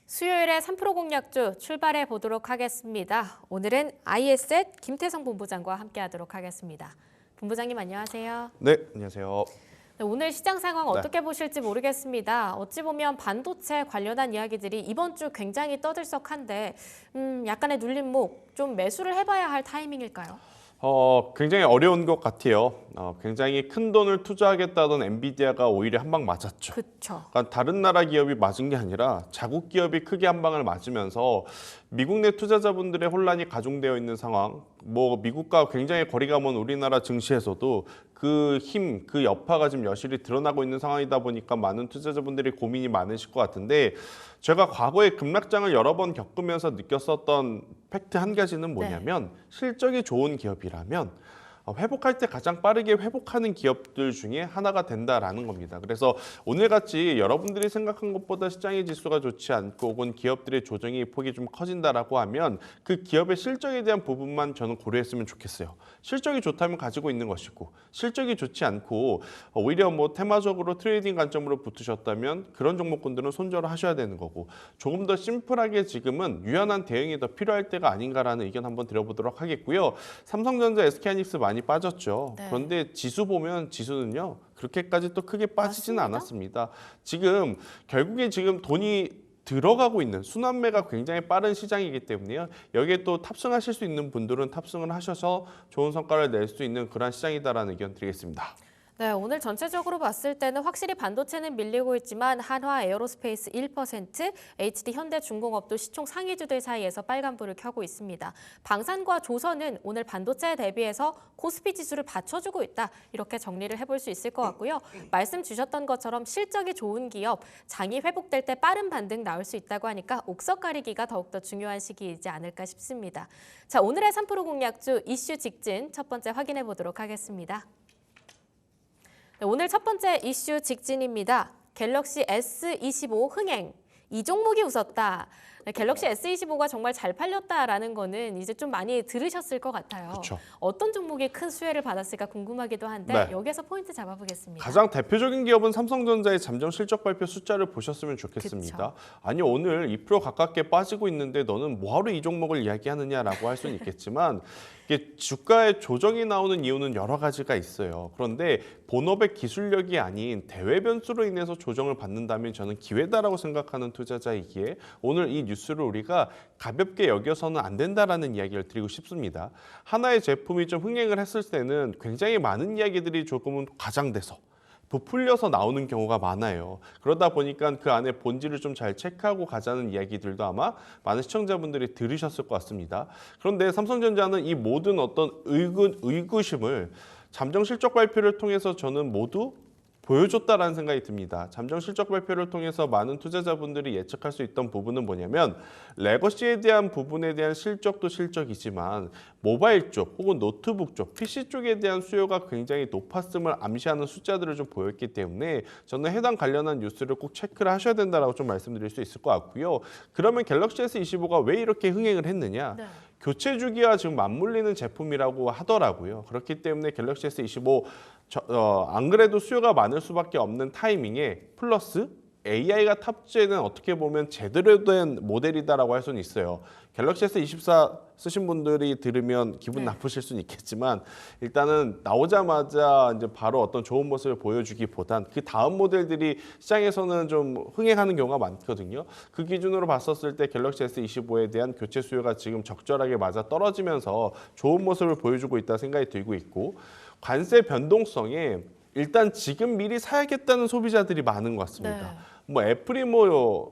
수요일에 3프로 공략주 출발해 보도록 하겠습니다. 오늘은 IS의 김태성 본부장과 함께하도록 하겠습니다. 본부장님 안녕하세요. 네, 안녕하세요. 네, 오늘 시장 상황 네. 어떻게 보실지 모르겠습니다. 어찌 보면 반도체 관련한 이야기들이 이번 주 굉장히 떠들썩한데 약간의 눌림목, 좀 매수를 해봐야 할 타이밍일까요? 굉장히 어려운 것 같아요. 굉장히 큰 돈을 투자하겠다던 엔비디아가 오히려 한 방 맞았죠. 그렇죠. 그러니까 다른 나라 기업이 맞은 게 아니라 자국 기업이 크게 한 방을 맞으면서 미국 내 투자자분들의 혼란이 가중되어 있는 상황. 미국과 굉장히 거리가 먼 우리나라 증시에서도 그 힘, 그 여파가 지금 여실히 드러나고 있는 상황이다 보니까 많은 투자자분들이 고민이 많으실 것 같은데 제가 과거에 급락장을 여러 번 겪으면서 느꼈었던 팩트 한 가지는 뭐냐면 실적이 좋은 기업이라면 회복할 때 가장 빠르게 회복하는 기업들 중에 하나가 된다라는 겁니다. 그래서 오늘같이 여러분들이 생각한 것보다 시장의 지수가 좋지 않고 혹은 기업들의 조정의 폭이 좀 커진다라고 하면 그 기업의 실적에 대한 부분만 저는 고려했으면 좋겠어요. 실적이 좋다면 가지고 있는 것이고 실적이 좋지 않고 오히려 테마적으로 트레이딩 관점으로 붙으셨다면 그런 종목군들은 손절을 하셔야 되는 거고 조금 더 심플하게 지금은 유연한 대응이 더 필요할 때가 아닌가라는 의견 한번 드려보도록 하겠고요. 삼성전자, SK하이닉스 많이 빠졌죠. 네. 그런데 지수 보면 지수는요. 그렇게까지 또 크게 빠지지는 맞습니다. 않았습니다. 지금 결국에 지금 돈이 들어가고 있는 순환매가 굉장히 빠른 시장이기 때문에요. 여기에 또 탑승하실 수 있는 분들은 탑승을 하셔서 좋은 성과를 낼 수 있는 그런 시장이다라는 의견 드리겠습니다. 네, 오늘 전체적으로 봤을 때는 확실히 반도체는 밀리고 있지만 한화 에어로스페이스 1%, HD 현대중공업도 시총 상위주들 사이에서 빨간불을 켜고 있습니다. 방산과 조선은 오늘 반도체에 대비해서 코스피 지수를 받쳐주고 있다. 이렇게 정리를 해볼 수 있을 것 같고요. 말씀 주셨던 것처럼 실적이 좋은 기업, 장이 회복될 때 빠른 반등 나올 수 있다고 하니까 옥석 가리기가 더욱더 중요한 시기이지 않을까 싶습니다. 자, 오늘의 3프로 공략주 이슈 직진 첫 번째 확인해 보도록 하겠습니다. 네, 오늘 첫 번째 이슈 직진입니다. 갤럭시 S25 흥행. 이 종목이 웃었다. 네, 갤럭시 S25가 정말 잘 팔렸다라는 거는 이제 좀 많이 들으셨을 것 같아요. 그쵸. 어떤 종목이 큰 수혜를 받았을까 궁금하기도 한데 네. 여기에서 포인트 잡아보겠습니다. 가장 대표적인 기업은 삼성전자의 잠정 실적 발표 숫자를 보셨으면 좋겠습니다. 그쵸. 아니 오늘 2% 가깝게 빠지고 있는데 너는 뭐하러 이 종목을 이야기하느냐라고 할 수는 있겠지만 이게 주가의 조정이 나오는 이유는 여러 가지가 있어요. 그런데 본업의 기술력이 아닌 대외 변수로 인해서 조정을 받는다면 저는 기회다라고 생각하는 투자자이기에 오늘 이 뉴스를 우리가 가볍게 여겨서는 안 된다라는 이야기를 드리고 싶습니다. 하나의 제품이 좀 흥행을 했을 때는 굉장히 많은 이야기들이 조금은 과장돼서 부풀려서 나오는 경우가 많아요. 그러다 보니까 그 안에 본질을 좀 잘 체크하고 가자는 이야기들도 아마 많은 시청자분들이 들으셨을 것 같습니다. 그런데 삼성전자는 이 모든 어떤 의구심을 잠정 실적 발표를 통해서 저는 모두 보여줬다라는 생각이 듭니다. 잠정 실적 발표를 통해서 많은 투자자분들이 예측할 수 있던 부분은 뭐냐면 레거시에 대한 부분에 대한 실적도 실적이지만 모바일 쪽 혹은 노트북 쪽, PC 쪽에 대한 수요가 굉장히 높았음을 암시하는 숫자들을 좀 보였기 때문에 저는 해당 관련한 뉴스를 꼭 체크를 하셔야 된다라고 좀 말씀드릴 수 있을 것 같고요. 그러면 갤럭시 S25가 왜 이렇게 흥행을 했느냐? 네. 교체 주기와 지금 맞물리는 제품이라고 하더라고요. 그렇기 때문에 갤럭시 S25 안 그래도 수요가 많을 수밖에 없는 타이밍에 플러스 AI가 탑재된 어떻게 보면 제대로 된 모델이다라고 할 수는 있어요. 갤럭시 S24 쓰신 분들이 들으면 기분 나쁘실 수는 있겠지만 일단은 나오자마자 이제 바로 어떤 좋은 모습을 보여주기보단 그 다음 모델들이 시장에서는 좀 흥행하는 경우가 많거든요. 그 기준으로 봤었을 때 갤럭시 S25에 대한 교체 수요가 지금 적절하게 맞아 떨어지면서 좋은 모습을 보여주고 있다 생각이 들고 있고 관세 변동성에 일단 지금 미리 사야겠다는 소비자들이 많은 것 같습니다. 애플이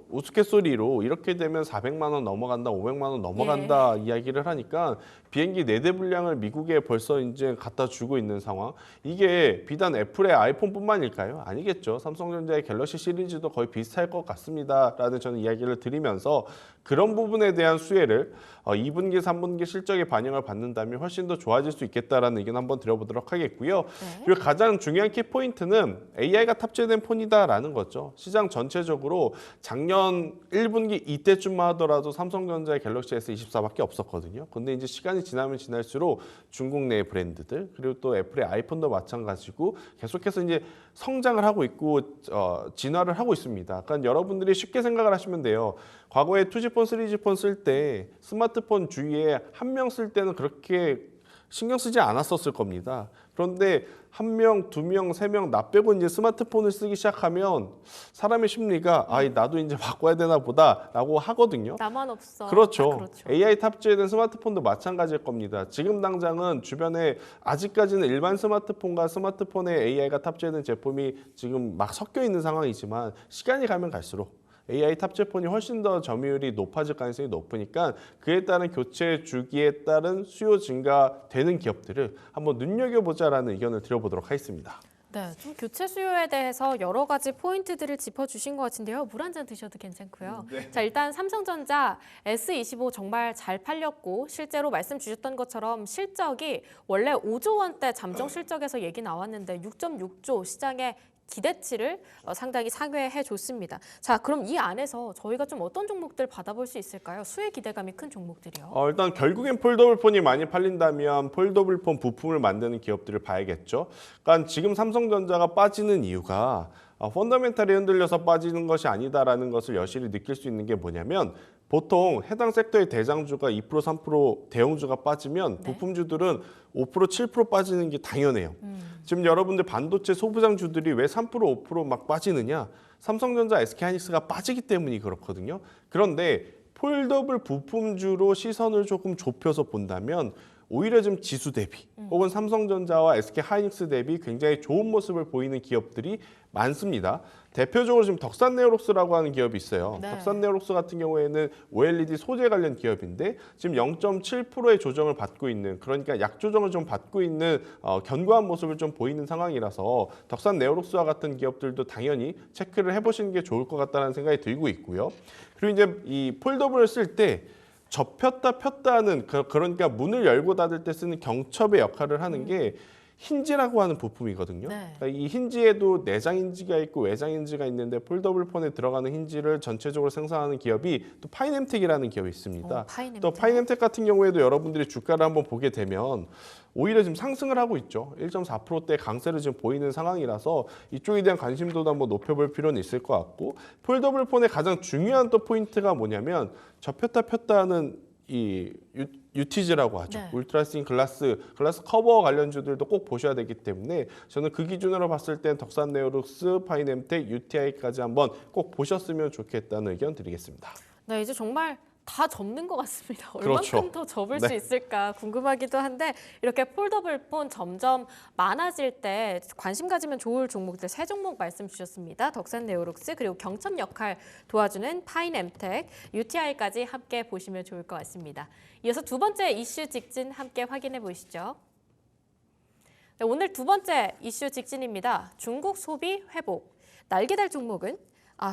우스갯소리로 이렇게 되면 400만 원 넘어간다, 500만 원 넘어간다 이야기를 하니까 비행기 4대 분량을 미국에 벌써 이제 갖다 주고 있는 상황. 이게 비단 애플의 아이폰뿐만일까요? 아니겠죠. 삼성전자의 갤럭시 시리즈도 거의 비슷할 것 같습니다라는 저는 이야기를 드리면서 그런 부분에 대한 수혜를 2분기, 3분기 실적에 반영을 받는다면 훨씬 더 좋아질 수 있겠다라는 의견 한번 드려보도록 하겠고요. 네. 그리고 가장 중요한 키포인트는 AI가 탑재된 폰이다라는 거죠. 시장 전체적으로 작년 1분기 이때쯤만 하더라도 삼성전자의 갤럭시 S24밖에 없었거든요. 근데 이제 시간이 지나면 지날수록 중국 내 브랜드들 그리고 또 애플의 아이폰도 마찬가지고 계속해서 이제 성장을 하고 있고 진화를 하고 있습니다. 그러니까 여러분들이 쉽게 생각을 하시면 돼요. 과거에 2G폰, 3G폰 쓸 때 스마트폰 주위에 한 명 쓸 때는 그렇게 신경 쓰지 않았었을 겁니다. 그런데 한 명, 두 명, 세 명, 나 빼고 이제 스마트폰을 쓰기 시작하면 사람의 심리가 나도 이제 바꿔야 되나 보다라고 하거든요. 나만 없어. 그렇죠. 그렇죠. AI 탑재된 스마트폰도 마찬가지일 겁니다. 지금 당장은 주변에 아직까지는 일반 스마트폰과 스마트폰에 AI가 탑재된 제품이 지금 막 섞여 있는 상황이지만 시간이 가면 갈수록 AI 탑재폰이 훨씬 더 점유율이 높아질 가능성이 높으니까 그에 따른 교체 주기에 따른 수요 증가되는 기업들을 한번 눈여겨보자라는 의견을 드려보도록 하겠습니다. 네, 좀 교체 수요에 대해서 여러 가지 포인트들을 짚어주신 것 같은데요. 물 한 잔 드셔도 괜찮고요. 네. 자, 일단 삼성전자 S25 정말 잘 팔렸고 실제로 말씀 주셨던 것처럼 실적이 원래 5조 원대 잠정 실적에서 얘기 나왔는데 6.6조 시장에 기대치를 상당히 상회해 줬습니다. 자, 그럼 이 안에서 저희가 좀 어떤 종목들 받아볼 수 있을까요? 수혜 기대감이 큰 종목들이요. 일단 결국엔 폴더블폰이 많이 팔린다면 폴더블폰 부품을 만드는 기업들을 봐야겠죠. 그러니까 지금 삼성전자가 빠지는 이유가 펀더멘탈이 흔들려서 빠지는 것이 아니다라는 것을 여실히 느낄 수 있는 게 뭐냐면 보통 해당 섹터의 대장주가 2%, 3% 대형주가 빠지면 네. 부품주들은 5%, 7% 빠지는 게 당연해요. 지금 여러분들 반도체 소부장주들이 왜 3%, 5%막 빠지느냐? 삼성전자, SK하이닉스가 빠지기 때문이 그렇거든요. 그런데 폴더블 부품주로 시선을 조금 좁혀서 본다면 오히려 좀 지수 대비 혹은 삼성전자와 SK하이닉스 대비 굉장히 좋은 모습을 보이는 기업들이 많습니다. 대표적으로 지금 덕산네오록스라고 하는 기업이 있어요. 네. 덕산네오록스 같은 경우에는 OLED 소재 관련 기업인데 지금 0.7%의 조정을 받고 있는 그러니까 약조정을 좀 받고 있는 견고한 모습을 좀 보이는 상황이라서 덕산네오록스와 같은 기업들도 당연히 체크를 해보시는 게 좋을 것 같다는 생각이 들고 있고요. 그리고 이제 이 폴더블을 쓸 때 접혔다 폈다 하는 그러니까 문을 열고 닫을 때 쓰는 경첩의 역할을 하는 게 힌지라고 하는 부품이거든요. 네. 그러니까 이 힌지에도 내장 힌지가 있고 외장 힌지가 있는데 폴더블 폰에 들어가는 힌지를 전체적으로 생산하는 기업이 또 파이넴텍이라는 기업이 있습니다. 파이넴텍. 또 파이넴텍 같은 경우에도 여러분들이 주가를 한번 보게 되면 오히려 지금 상승을 하고 있죠. 1.4%대 강세를 지금 보이는 상황이라서 이쪽에 대한 관심도도 한번 높여볼 필요는 있을 것 같고 폴더블 폰의 가장 중요한 또 포인트가 뭐냐면 접혔다 폈다 하는 이 UTG라고 하죠. 네. 울트라싱 글라스 커버 관련주들도 꼭 보셔야 되기 때문에 저는 그 기준으로 봤을 땐 덕산네오록스, 파이넴텍, UTI까지 한번 꼭 보셨으면 좋겠다는 의견 드리겠습니다. 네, 이제 정말 다 접는 것 같습니다. 그렇죠. 얼만큼 더 접을 네. 수 있을까 궁금하기도 한데 이렇게 폴더블 폰 점점 많아질 때 관심 가지면 좋을 종목들 세 종목 말씀 주셨습니다. 덕산네오록스 그리고 경첩 역할 도와주는 파이넴텍, UTI까지 함께 보시면 좋을 것 같습니다. 이어서 두 번째 이슈 직진 함께 확인해 보시죠. 네, 오늘 두 번째 이슈 직진입니다. 중국 소비 회복. 날개 달 종목은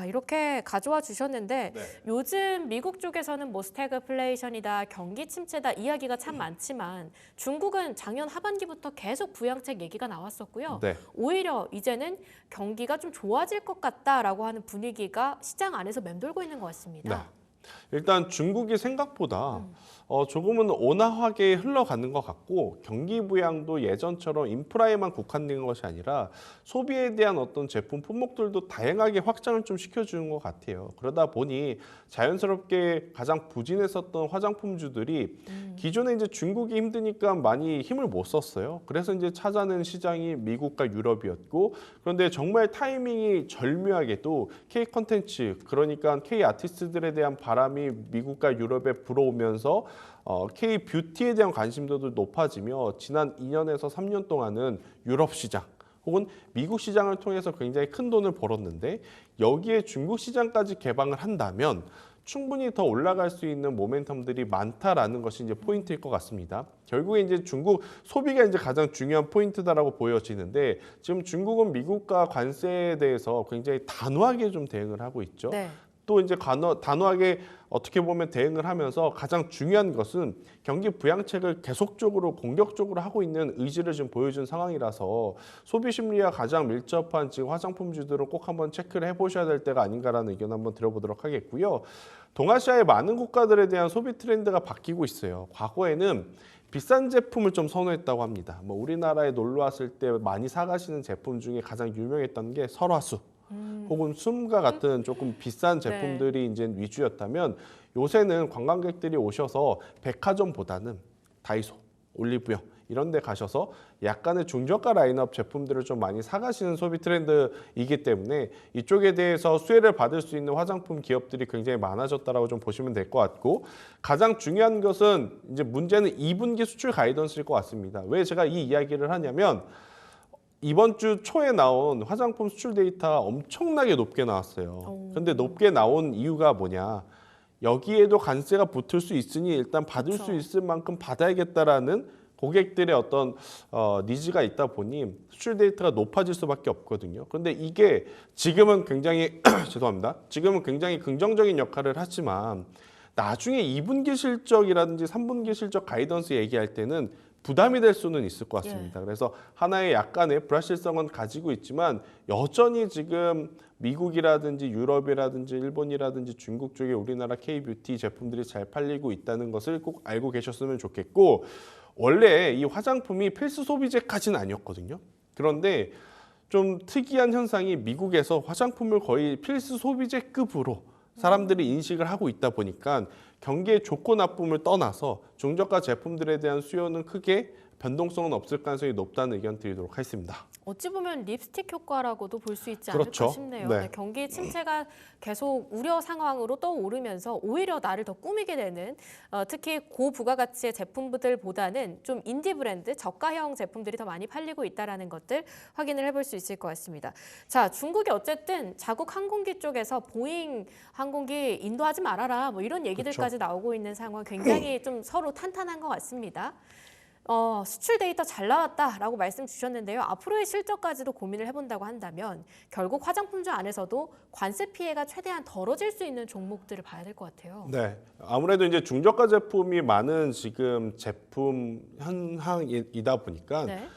이렇게 가져와 주셨는데 네. 요즘 미국 쪽에서는 뭐 스태그플레이션이다, 경기 침체다 이야기가 참 많지만 중국은 작년 하반기부터 계속 부양책 얘기가 나왔었고요. 네. 오히려 이제는 경기가 좀 좋아질 것 같다라고 하는 분위기가 시장 안에서 맴돌고 있는 것 같습니다. 네. 일단 중국이 생각보다 조금은 온화하게 흘러가는 것 같고 경기 부양도 예전처럼 인프라에만 국한된 것이 아니라 소비에 대한 어떤 제품 품목들도 다양하게 확장을 좀 시켜주는 것 같아요. 그러다 보니 자연스럽게 가장 부진했었던 화장품주들이 기존에 이제 중국이 힘드니까 많이 힘을 못 썼어요. 그래서 이제 찾아낸 시장이 미국과 유럽이었고 그런데 정말 타이밍이 절묘하게도 K 컨텐츠 그러니까 K 아티스트들에 대한 바람이 미국과 유럽에 불어오면서 K 뷰티에 대한 관심도도 높아지며 지난 2년에서 3년 동안은 유럽 시장 혹은 미국 시장을 통해서 굉장히 큰 돈을 벌었는데 여기에 중국 시장까지 개방을 한다면 충분히 더 올라갈 수 있는 모멘텀들이 많다라는 것이 이제 포인트일 것 같습니다. 결국에 이제 중국 소비가 이제 가장 중요한 포인트다라고 보여지는데 지금 중국은 미국과 관세에 대해서 굉장히 단호하게 좀 대응을 하고 있죠. 네. 또 이제 단호하게 어떻게 보면 대응을 하면서 가장 중요한 것은 경기 부양책을 계속적으로 공격적으로 하고 있는 의지를 지금 보여준 상황이라서 소비 심리와 가장 밀접한 지금 화장품주들은 꼭 한번 체크를 해보셔야 될 때가 아닌가라는 의견 한번 드려보도록 하겠고요. 동아시아의 많은 국가들에 대한 소비 트렌드가 바뀌고 있어요. 과거에는 비싼 제품을 좀 선호했다고 합니다. 뭐 우리나라에 놀러 왔을 때 많이 사가시는 제품 중에 가장 유명했던 게 설화수. 혹은 숨과 같은 조금 비싼 제품들이 이제 위주였다면 요새는 관광객들이 오셔서 백화점보다는 다이소, 올리브영 이런 데 가셔서 약간의 중저가 라인업 제품들을 좀 많이 사가시는 소비 트렌드이기 때문에 이쪽에 대해서 수혜를 받을 수 있는 화장품 기업들이 굉장히 많아졌다라고 좀 보시면 될 것 같고 가장 중요한 것은 이제 문제는 2분기 수출 가이던스일 것 같습니다. 왜 제가 이 이야기를 하냐면 이번 주 초에 나온 화장품 수출 데이터가 엄청나게 높게 나왔어요. 근데 높게 나온 이유가 뭐냐? 여기에도 관세가 붙을 수 있으니 일단 받을 수 있을 만큼 받아야겠다라는 고객들의 어떤 니즈가 있다 보니 수출 데이터가 높아질 수밖에 없거든요. 그런데 이게 지금은 굉장히 죄송합니다. 지금은 굉장히 긍정적인 역할을 하지만 나중에 2분기 실적이라든지 3분기 실적 가이던스 얘기할 때는 부담이 될 수는 있을 것 같습니다. 그래서 하나의 약간의 불확실성은 가지고 있지만 여전히 지금 미국이라든지 유럽이라든지 일본이라든지 중국 쪽에 우리나라 K-뷰티 제품들이 잘 팔리고 있다는 것을 꼭 알고 계셨으면 좋겠고 원래 이 화장품이 필수 소비재까지는 아니었거든요. 그런데 좀 특이한 현상이 미국에서 화장품을 거의 필수 소비재급으로 사람들이 인식을 하고 있다 보니까 경기의 좋고 나쁨을 떠나서 중저가 제품들에 대한 수요는 크게 변동성은 없을 가능성이 높다는 의견 드리도록 하겠습니다. 어찌 보면 립스틱 효과라고도 볼 수 있지 그렇죠. 않을까 싶네요. 네. 경기 침체가 계속 우려 상황으로 떠오르면서 오히려 나를 더 꾸미게 되는 특히 고부가가치의 제품들보다는 좀 인디 브랜드, 저가형 제품들이 더 많이 팔리고 있다는 것들 확인을 해볼 수 있을 것 같습니다. 자, 중국이 어쨌든 자국 항공기 쪽에서 보잉 항공기 인도하지 말아라 뭐 이런 얘기들까지 나오고 있는 상황 굉장히 좀 서로 탄탄한 것 같습니다. 수출 데이터 잘 나왔다라고 말씀 주셨는데요. 앞으로의 실적까지도 고민을 해본다고 한다면 결국 화장품주 안에서도 관세 피해가 최대한 덜어질 수 있는 종목들을 봐야 될 것 같아요. 네, 아무래도 이제 중저가 제품이 많은 지금 제품 현황이다 보니까 네.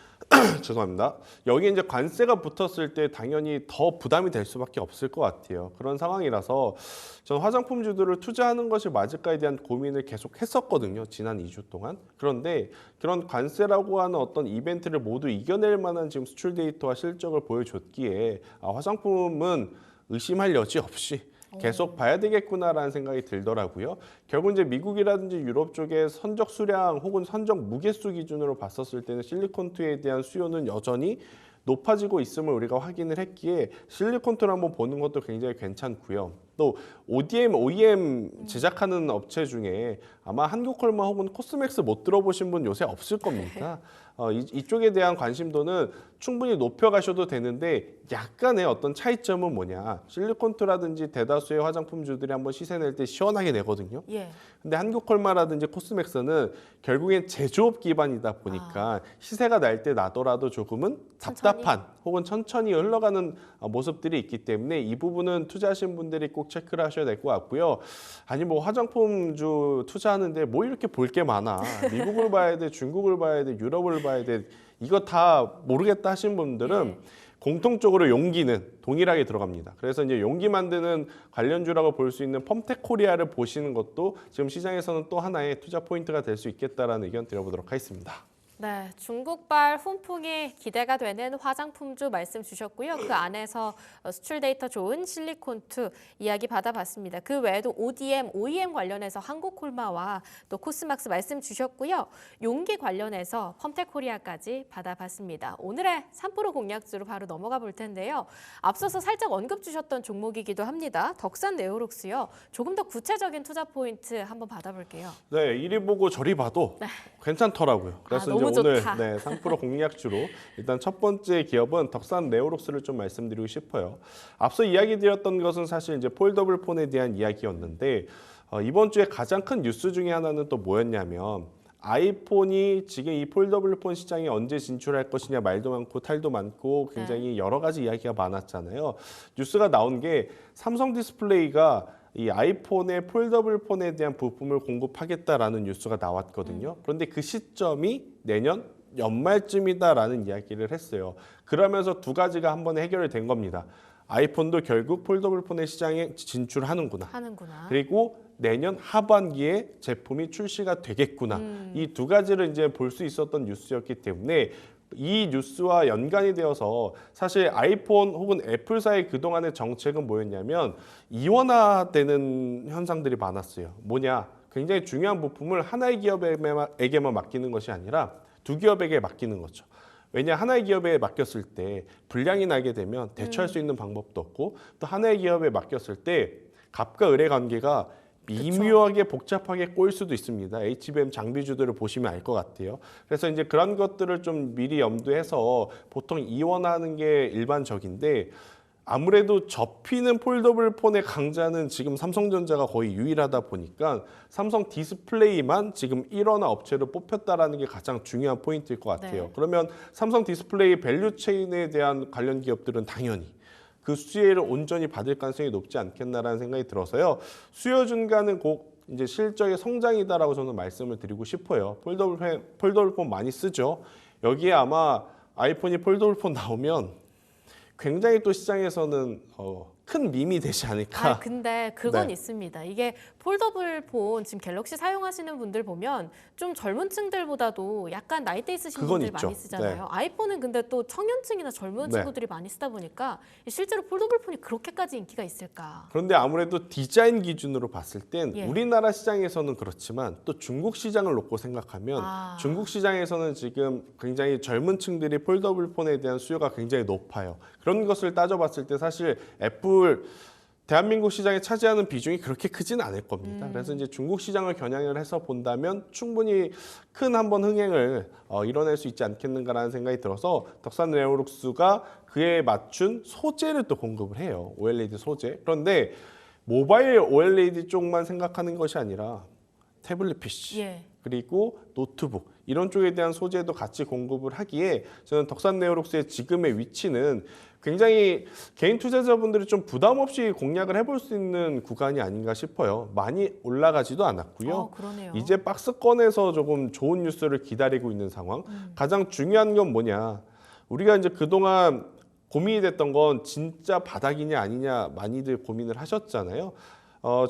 죄송합니다. 여기 이제 관세가 붙었을 때 당연히 더 부담이 될 수밖에 없을 것 같아요. 그런 상황이라서 저는 화장품주들을 투자하는 것이 맞을까에 대한 고민을 계속 했었거든요. 지난 2주 동안. 그런데 그런 관세라고 하는 어떤 이벤트를 모두 이겨낼 만한 지금 수출 데이터와 실적을 보여줬기에 화장품은 의심할 여지 없이 계속 봐야 되겠구나라는 생각이 들더라고요. 결국 이제 미국이라든지 유럽 쪽의 선적 수량 혹은 선적 무게수 기준으로 봤었을 때는 실리콘투에 대한 수요는 여전히 높아지고 있음을 우리가 확인을 했기에 실리콘투를 한번 보는 것도 굉장히 괜찮고요. 또 ODM, OEM 제작하는 업체 중에 아마 한국콜마 혹은 코스맥스 못 들어보신 분 요새 없을 겁니다. 이쪽에 대한 관심도는 충분히 높여가셔도 되는데 약간의 어떤 차이점은 뭐냐. 실리콘투라든지 대다수의 화장품주들이 한번 시세 낼 때 시원하게 내거든요. 예. 근데 한국콜마라든지 코스맥스는 결국엔 제조업 기반이다 보니까 시세가 날 때 나더라도 조금은 답답한 혹은 천천히 흘러가는 모습들이 있기 때문에 이 부분은 투자하신 분들이 꼭 체크를 하셔야 될 것 같고요. 아니 뭐 화장품주 투자하는데 뭐 이렇게 볼 게 많아. 미국을 봐야 돼, 중국을 봐야 돼, 유럽을 봐야 돼. 이거 다 모르겠다 하신 분들은 공통적으로 용기는 동일하게 들어갑니다. 그래서 이제 용기 만드는 관련주라고 볼 수 있는 펌텍코리아를 보시는 것도 지금 시장에서는 또 하나의 투자 포인트가 될 수 있겠다라는 의견 드려보도록 하겠습니다. 네, 중국발 훈풍이 기대가 되는 화장품주 말씀 주셨고요. 그 안에서 수출 데이터 좋은 실리콘투 이야기 받아봤습니다. 그 외에도 ODM, OEM 관련해서 한국콜마와 또 코스막스 말씀 주셨고요. 용기 관련해서 펌텍코리아까지 받아봤습니다. 오늘의 3프로 공략주로 바로 넘어가 볼 텐데요. 앞서서 살짝 언급 주셨던 종목이기도 합니다. 덕산 네오록스요. 조금 더 구체적인 투자 포인트 한번 받아볼게요. 네, 이리 보고 저리 봐도 괜찮더라고요. 그래서 너무 이제 오늘 좋다. 3% 공략주로 일단 첫 번째 기업은 덕산 네오록스를 좀 말씀드리고 싶어요. 앞서 이야기 드렸던 것은 사실 이제 폴더블 폰에 대한 이야기였는데 이번 주에 가장 큰 뉴스 중에 하나는 또 뭐였냐면 아이폰이 지금 이 폴더블 폰 시장에 언제 진출할 것이냐 말도 많고 탈도 많고 굉장히 여러 가지 이야기가 많았잖아요. 뉴스가 나온 게 삼성 디스플레이가 이 아이폰의 폴더블 폰에 대한 부품을 공급하겠다라는 뉴스가 나왔거든요. 그런데 그 시점이 내년 연말쯤이다라는 이야기를 했어요. 그러면서 두 가지가 한 번에 해결이 된 겁니다. 아이폰도 결국 폴더블 폰의 시장에 진출하는구나. 그리고 내년 하반기에 제품이 출시가 되겠구나. 이 두 가지를 이제 볼 수 있었던 뉴스였기 때문에 이 뉴스와 연관이 되어서 사실 아이폰 혹은 애플사의 그동안의 정책은 뭐였냐면 이원화되는 현상들이 많았어요. 뭐냐? 굉장히 중요한 부품을 하나의 기업에게만 맡기는 것이 아니라 두 기업에게 맡기는 거죠. 왜냐 하나의 기업에 맡겼을 때 불량이 나게 되면 대처할 수 있는 방법도 없고 또 하나의 기업에 맡겼을 때 갑과 을의 관계가 미묘하게 복잡하게 꼬일 수도 있습니다. HBM 장비주들을 보시면 알 것 같아요. 그래서 이제 그런 것들을 좀 미리 염두해서 보통 이원하는 게 일반적인데 아무래도 접히는 폴더블 폰의 강자는 지금 삼성전자가 거의 유일하다 보니까 삼성 디스플레이만 지금 1원화 업체로 뽑혔다라는 게 가장 중요한 포인트일 것 같아요. 그러면 삼성 디스플레이 밸류 체인에 대한 관련 기업들은 당연히 그 수혜를 온전히 받을 가능성이 높지 않겠나라는 생각이 들어서요. 수요 증가는 곧 이제 실적의 성장이다라고 저는 말씀을 드리고 싶어요. 폴더블 폰 많이 쓰죠. 여기에 아마 아이폰이 폴더블 폰 나오면 굉장히 또 시장에서는 큰 밈이 되지 않을까. 근데 그건 있습니다. 이게 폴더블 폰 지금 갤럭시 사용하시는 분들 보면 좀 젊은 층들보다도 약간 나이대 있으신 분들 있죠. 많이 쓰잖아요. 아이폰은 근데 또 청년층이나 젊은 친구들이 많이 쓰다 보니까 실제로 폴더블 폰이 그렇게까지 인기가 있을까? 그런데 아무래도 디자인 기준으로 봤을 땐 우리나라 시장에서는 그렇지만 또 중국 시장을 놓고 생각하면 중국 시장에서는 지금 굉장히 젊은 층들이 폴더블 폰에 대한 수요가 굉장히 높아요. 그런 것을 따져봤을 때 사실 애플 대한민국 시장에 차지하는 비중이 그렇게 크진 않을 겁니다. 그래서 이제 중국 시장을 겨냥을 해서 본다면 충분히 큰 한번 흥행을 이뤄낼 수 있지 않겠는가라는 생각이 들어서 덕산 네오룩스가 그에 맞춘 소재를 또 공급을 해요. OLED 소재. 그런데 모바일 OLED 쪽만 생각하는 것이 아니라 태블릿 PC 그리고 노트북 이런 쪽에 대한 소재도 같이 공급을 하기에 저는 덕산 네오룩스의 지금의 위치는 굉장히 개인 투자자분들이 좀 부담 없이 공략을 해볼 수 있는 구간이 아닌가 싶어요. 많이 올라가지도 않았고요. 이제 박스권에서 조금 좋은 뉴스를 기다리고 있는 상황. 가장 중요한 건 뭐냐? 우리가 이제 그동안 고민이 됐던 건 진짜 바닥이냐 아니냐 많이들 고민을 하셨잖아요.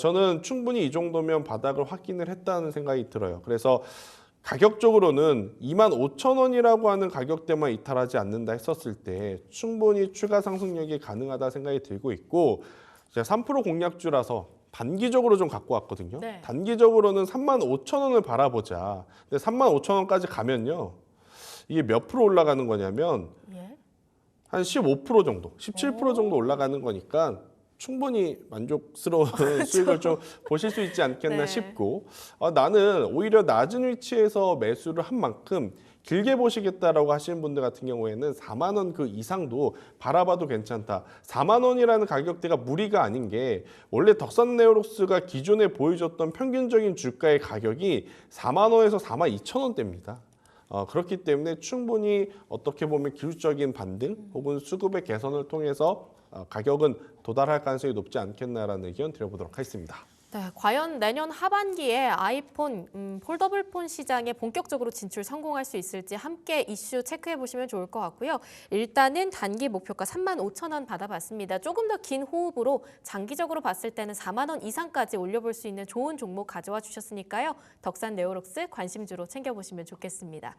저는 충분히 이 정도면 바닥을 확인을 했다는 생각이 들어요. 그래서 가격적으로는 25,000원이라고 하는 가격대만 이탈하지 않는다 했었을 때 충분히 추가 상승력이 가능하다 생각이 들고 있고 제가 3% 공략주라서 단기적으로 좀 갖고 왔거든요. 단기적으로는 35,000원을 바라보자. 근데 35,000원까지 가면요. 이게 몇 프로 올라가는 거냐면 한 15% 정도, 17% 정도 올라가는 거니까 충분히 만족스러운 수익을 좀 보실 수 있지 않겠나 싶고 나는 오히려 낮은 위치에서 매수를 한 만큼 길게 보시겠다라고 하시는 분들 같은 경우에는 4만 원 그 이상도 바라봐도 괜찮다. 4만 원이라는 가격대가 무리가 아닌 게 원래 덕산 네오룩스가 기존에 보여줬던 평균적인 주가의 가격이 4만 원에서 4만 2천 원대입니다. 그렇기 때문에 충분히 어떻게 보면 기술적인 반등 혹은 수급의 개선을 통해서 가격은 도달할 가능성이 높지 않겠나라는 의견 드려보도록 하겠습니다. 과연 내년 하반기에 아이폰 폴더블 폰 시장에 본격적으로 진출 성공할 수 있을지 함께 이슈 체크해 보시면 좋을 것 같고요. 일단은 단기 목표가 35,000원 받아봤습니다. 조금 더 긴 호흡으로 장기적으로 봤을 때는 4만 원 이상까지 올려볼 수 있는 좋은 종목 가져와 주셨으니까요. 덕산 네오룩스 관심주로 챙겨보시면 좋겠습니다.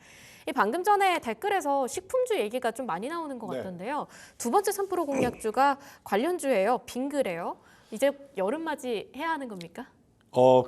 방금 전에 댓글에서 식품주 얘기가 좀 많이 나오는 것 같던데요. 두 번째 3% 공략주가 관련주예요. 빙그레요. 이제 여름맞이 해야 하는 겁니까?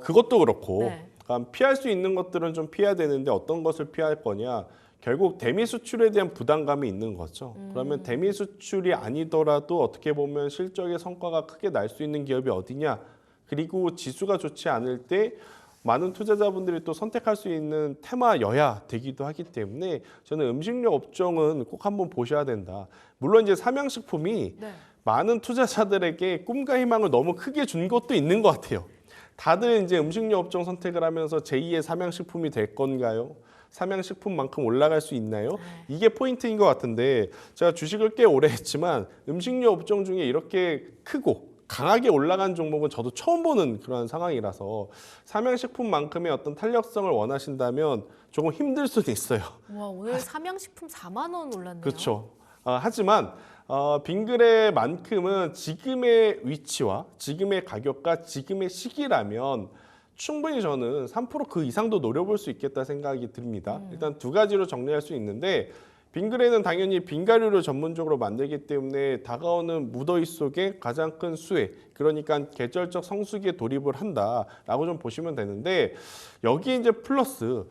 그것도 그렇고 그러니까 피할 수 있는 것들은 좀 피해야 되는데 어떤 것을 피할 거냐. 결국 대미 수출에 대한 부담감이 있는 거죠. 그러면 대미 수출이 아니더라도 어떻게 보면 실적의 성과가 크게 날 수 있는 기업이 어디냐. 그리고 지수가 좋지 않을 때 많은 투자자분들이 또 선택할 수 있는 테마여야 되기도 하기 때문에 저는 음식료 업종은 꼭 한번 보셔야 된다. 물론 이제 삼양식품이 많은 투자자들에게 꿈과 희망을 너무 크게 준 것도 있는 것 같아요. 다들 이제 음식료 업종 선택을 하면서 제2의 삼양식품이 될 건가요? 삼양식품만큼 올라갈 수 있나요? 이게 포인트인 것 같은데 제가 주식을 꽤 오래 했지만 음식료 업종 중에 이렇게 크고 강하게 올라간 종목은 저도 처음 보는 그런 상황이라서 삼양식품만큼의 어떤 탄력성을 원하신다면 조금 힘들 수도 있어요. 와, 오늘 삼양식품 4만 원 올랐네요. 그렇죠. 하지만 빙그레만큼은 지금의 위치와 지금의 가격과 지금의 시기라면 충분히 저는 3%그 이상도 노려볼 수 있겠다 생각이 듭니다. 일단 두 가지로 정리할 수 있는데 빙그레는 당연히 빙가류를 전문적으로 만들기 때문에 다가오는 무더위 속에 가장 큰 수혜, 그러니까 계절적 성수기에 돌입을 한다라고 좀 보시면 되는데 여기에 이제 플러스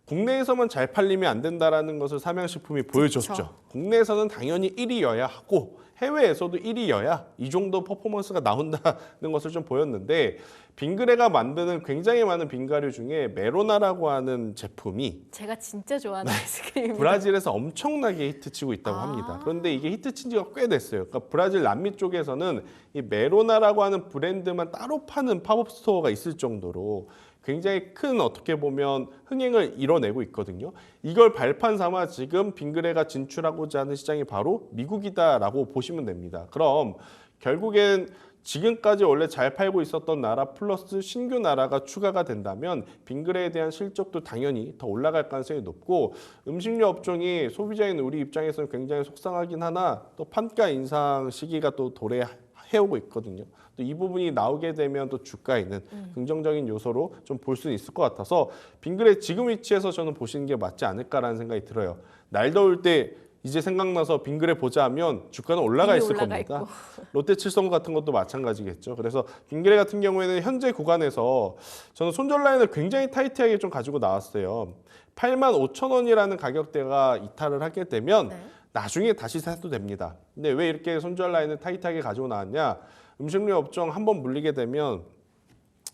국내에서만 잘 팔리면 안 된다라는 것을 삼양식품이 보여줬죠. 그쵸. 국내에서는 당연히 1위여야 하고 해외에서도 1위여야 이 정도 퍼포먼스가 나온다는 것을 좀 보였는데 빙그레가 만드는 굉장히 많은 빙가류 중에 메로나라고 하는 제품이 제가 진짜 좋아하는 아이스크림입니다. 브라질에서 엄청나게 히트치고 있다고 합니다. 그런데 이게 히트친 지가 꽤 됐어요. 그러니까 브라질 남미 쪽에서는 이 메로나라고 하는 브랜드만 따로 파는 팝업 스토어가 있을 정도로 굉장히 큰 어떻게 보면 흥행을 이뤄내고 있거든요. 이걸 발판 삼아 지금 빙그레가 진출하고자 하는 시장이 바로 미국이다라고 보시면 됩니다. 그럼 결국엔 지금까지 원래 잘 팔고 있었던 나라 플러스 신규 나라가 추가가 된다면 빙그레에 대한 실적도 당연히 더 올라갈 가능성이 높고 음식료 업종이 소비자인 우리 입장에서는 굉장히 속상하긴 하나 또 판가 인상 시기가 또 도래해오고 있거든요. 또 이 부분이 나오게 되면 또 주가에는 긍정적인 요소로 좀 볼 수 있을 것 같아서 빙그레 지금 위치에서 저는 보시는 게 맞지 않을까라는 생각이 들어요. 날 더울 때 이제 생각나서 빙그레 보자 하면 주가는 올라가 있을 겁니다. 롯데칠성구 같은 것도 마찬가지겠죠. 그래서 빙그레 같은 경우에는 현재 구간에서 저는 손절 라인을 굉장히 타이트하게 좀 가지고 나왔어요. 85,000원이라는 가격대가 이탈을 하게 되면 나중에 다시 사도 됩니다. 근데 왜 이렇게 손절 라인을 타이트하게 가지고 나왔냐? 음식료 업종 한번 물리게 되면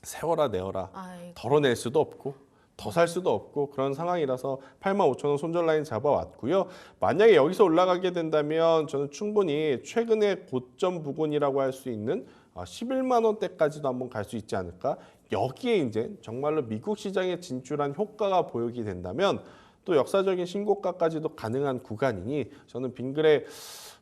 세워라 내어라 덜어낼 수도 없고 더 살 수도 없고 그런 상황이라서 85,000원 손절 라인 잡아왔고요. 만약에 여기서 올라가게 된다면 저는 충분히 최근의 고점 부근이라고 할 수 있는 11만 원대까지도 한번 갈 수 있지 않을까. 여기에 이제 정말로 미국 시장에 진출한 효과가 보이게 된다면 또 역사적인 신고가까지도 가능한 구간이니 저는 빙그레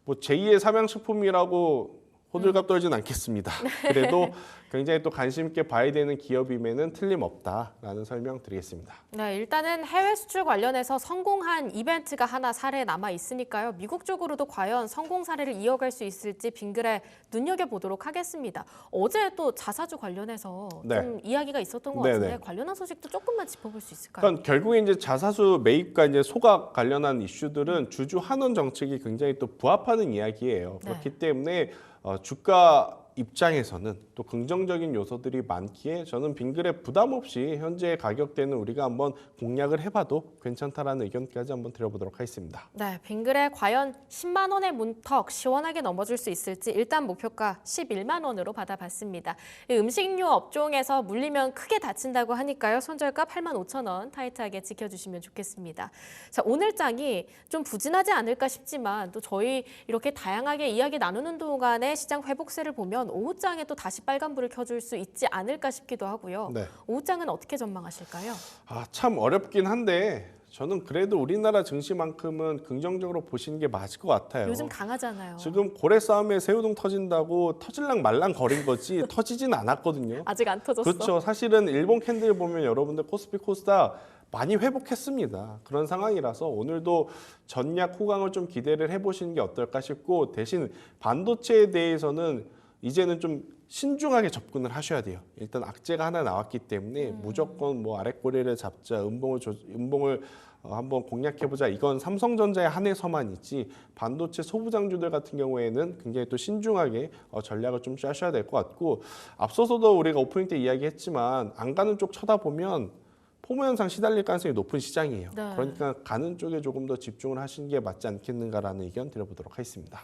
뭐 제2의 삼양식품이라고 호들갑 떨진 않겠습니다. 그래도 굉장히 또 관심 있게 봐야 되는 기업임에는 틀림없다라는 설명 드리겠습니다. 네, 일단은 해외 수출 관련해서 성공한 이벤트가 하나 사례 남아 있으니까요. 미국 쪽으로도 과연 성공 사례를 이어갈 수 있을지 빙그레 눈여겨보도록 하겠습니다. 어제 또 자사주 관련해서 좀 이야기가 있었던 것 같은데 관련한 소식도 조금만 짚어볼 수 있을까요? 그러니까 결국에 이제 자사주 매입과 이제 소각 관련한 이슈들은 주주 환원 정책이 굉장히 또 부합하는 이야기예요. 그렇기 때문에 주가 입장에서는 또 긍정적인 요소들이 많기에 저는 빙그레 부담 없이 현재 가격대는 우리가 한번 공략을 해봐도 괜찮다라는 의견까지 한번 드려보도록 하겠습니다. 네, 빙그레 과연 10만 원의 문턱 시원하게 넘어줄 수 있을지 일단 목표가 11만 원으로 받아봤습니다. 음식료 업종에서 물리면 크게 다친다고 하니까요. 손절가 85,000원 타이트하게 지켜주시면 좋겠습니다. 자, 오늘 장이 좀 부진하지 않을까 싶지만 또 저희 이렇게 다양하게 이야기 나누는 동안에 시장 회복세를 보면 오후장에 또 다시 빨간불을 켜줄 수 있지 않을까 싶기도 하고요. 오후장은 어떻게 전망하실까요? 참 어렵긴 한데 저는 그래도 우리나라 증시만큼은 긍정적으로 보시는 게 맞을 것 같아요. 요즘 강하잖아요. 지금 고래 싸움에 새우등 터진다고 터질랑 말랑 거린 거지 터지진 않았거든요. 아직 안 터졌어. 그렇죠. 사실은 일본 캔들 보면 여러분들 코스피 코스닥 많이 회복했습니다. 그런 상황이라서 오늘도 전략 호강을 좀 기대를 해보시는 게 어떨까 싶고 대신 반도체에 대해서는 이제는 좀 신중하게 접근을 하셔야 돼요. 일단 악재가 하나 나왔기 때문에 무조건 뭐 아랫꼬리를 잡자, 음봉을 한번 공략해보자. 이건 삼성전자에 한해서만이지 반도체 소부장주들 같은 경우에는 굉장히 또 신중하게 전략을 좀 짜셔야 될 것 같고 앞서서도 우리가 오프닝 때 이야기했지만 안 가는 쪽 쳐다보면 포모 현상 시달릴 가능성이 높은 시장이에요. 그러니까 가는 쪽에 조금 더 집중을 하시는 게 맞지 않겠는가라는 의견 드려보도록 하겠습니다.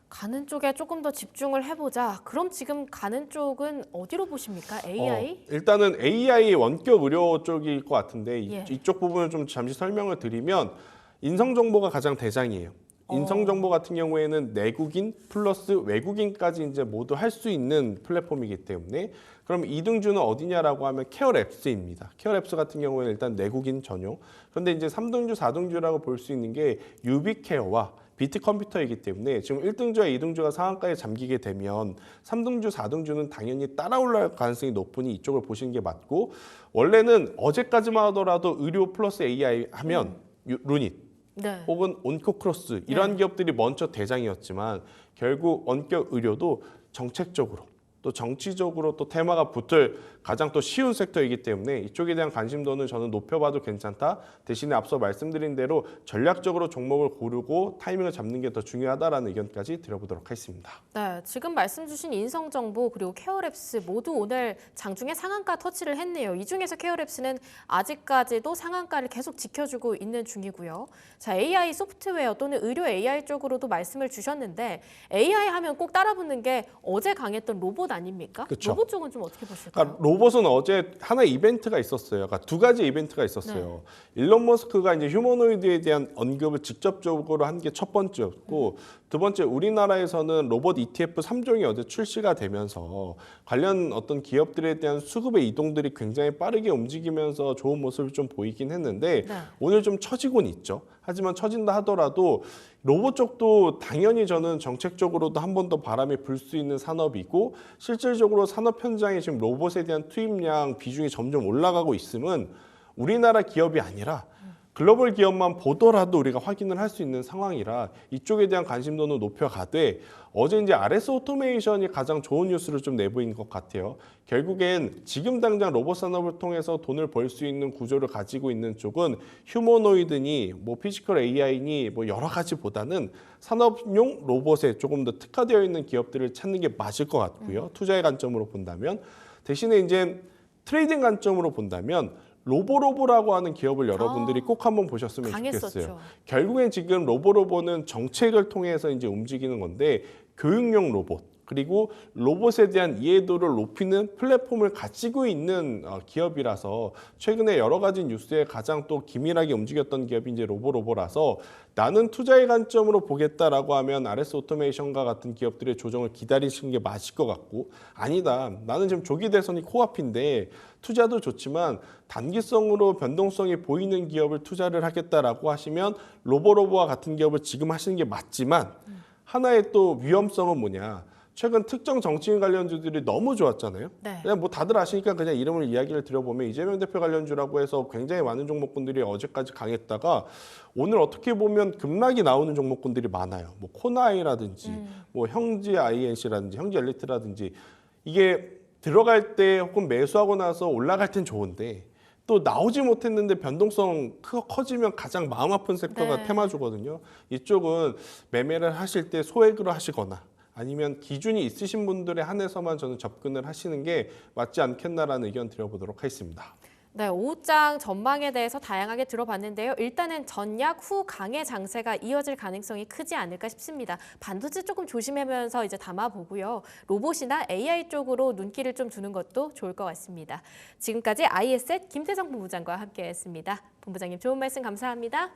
가는 쪽에 조금 더 집중을 해보자. 그럼 지금 가는 쪽은 어디로 보십니까? AI? 일단은 AI 원격 의료 쪽일 것 같은데 이쪽 부분을 좀 잠시 설명을 드리면 인성정보가 가장 대장이에요. 인성정보 같은 경우에는 내국인 플러스 외국인까지 이제 모두 할 수 있는 플랫폼이기 때문에 그럼 이등주는 어디냐라고 하면 케어랩스입니다. 케어랩스 같은 경우에는 일단 내국인 전용. 그런데 이제 3등주, 4등주라고 볼 수 있는 게 유비케어와 비트컴퓨터이기 때문에 지금 1등주와 2등주가 상한가에 잠기게 되면 3등주, 4등주는 당연히 따라 올라갈 가능성이 높으니 이쪽을 보시는 게 맞고 원래는 어제까지만 하더라도 의료 플러스 AI 하면 루닛 네. 혹은 온코크로스 이런 기업들이 먼저 대장이었지만 결국 원격 의료도 정책적으로 또 정치적으로 또 테마가 붙을 가장 또 쉬운 섹터이기 때문에 이쪽에 대한 관심도는 저는 높여봐도 괜찮다. 대신에 앞서 말씀드린 대로 전략적으로 종목을 고르고 타이밍을 잡는 게 더 중요하다라는 의견까지 드려보도록 하겠습니다. 네, 지금 말씀 주신 인성정보 그리고 케어랩스 모두 오늘 장중에 상한가 터치를 했네요. 이 중에서 케어랩스는 아직까지도 상한가를 계속 지켜주고 있는 중이고요. 자, AI 소프트웨어 또는 의료 AI 쪽으로도 말씀을 주셨는데 AI 하면 꼭 따라붙는 게 어제 강했던 로봇 아닙니까? 그쵸. 로봇 쪽은 좀 어떻게 보실까요? 그러니까 로봇은 어제 하나의 이벤트가 있었어요. 그러니까 두 가지 이벤트가 있었어요. 일론 머스크가 이제 휴머노이드에 대한 언급을 직접적으로 한 게 첫 번째였고 두 번째 우리나라에서는 로봇 ETF 3종이 어제 출시가 되면서 관련 어떤 기업들에 대한 수급의 이동들이 굉장히 빠르게 움직이면서 좋은 모습을 좀 보이긴 했는데 오늘 좀 처지곤 있죠. 하지만 처진다 하더라도 로봇 쪽도 당연히 저는 정책적으로도 한 번 더 바람이 불 수 있는 산업이고 실질적으로 산업 현장에 지금 로봇에 대한 투입량 비중이 점점 올라가고 있음은 우리나라 기업이 아니라 글로벌 기업만 보더라도 우리가 확인을 할 수 있는 상황이라 이쪽에 대한 관심도는 높여가되 어제 이제 RS 오토메이션이 가장 좋은 뉴스를 좀 내보인 것 같아요. 결국엔 지금 당장 로봇 산업을 통해서 돈을 벌 수 있는 구조를 가지고 있는 쪽은 휴머노이드니 뭐 피지컬 AI니 뭐 여러 가지보다는 산업용 로봇에 조금 더 특화되어 있는 기업들을 찾는 게 맞을 것 같고요. 투자의 관점으로 본다면 대신에 이제 트레이딩 관점으로 본다면 로보로보라고 하는 기업을 여러분들이 꼭 한번 보셨으면 강했었죠. 좋겠어요. 결국엔 지금 로보로보는 정책을 통해서 이제 움직이는 건데 교육용 로봇 그리고 로봇에 대한 이해도를 높이는 플랫폼을 가지고 있는 기업이라서 최근에 여러 가지 뉴스에 가장 또 기밀하게 움직였던 기업이 이제 로보로보라서 나는 투자의 관점으로 보겠다라고 하면 RS 오토메이션과 같은 기업들의 조정을 기다리시는 게 맞을 것 같고 아니다. 나는 지금 조기 대선이 코앞인데 투자도 좋지만 단기성으로 변동성이 보이는 기업을 투자를 하겠다라고 하시면 로보로보와 같은 기업을 지금 하시는 게 맞지만 하나의 또 위험성은 뭐냐. 최근 특정 정치인 관련주들이 너무 좋았잖아요. 그냥 뭐 다들 아시니까 그냥 이름을 이야기를 드려보면 이재명 대표 관련주라고 해서 굉장히 많은 종목군들이 어제까지 강했다가 오늘 어떻게 보면 급락이 나오는 종목군들이 많아요. 뭐 코나이라든지 뭐 형지 INC라든지 형지 엘리트라든지 이게 들어갈 때 혹은 매수하고 나서 올라갈 땐 좋은데 또 나오지 못했는데 변동성 커지면 가장 마음 아픈 섹터가 테마주거든요. 이쪽은 매매를 하실 때 소액으로 하시거나 아니면 기준이 있으신 분들에 한해서만 저는 접근을 하시는 게 맞지 않겠나라는 의견 드려보도록 하겠습니다. 네, 오후장 전망에 대해서 다양하게 들어봤는데요. 일단은 전약 후 강의 장세가 이어질 가능성이 크지 않을까 싶습니다. 반도체 조금 조심하면서 이제 담아보고요. 로봇이나 AI 쪽으로 눈길을 좀 두는 것도 좋을 것 같습니다. 지금까지 ISC 김태정 본부장과 함께했습니다. 본부장님 좋은 말씀 감사합니다.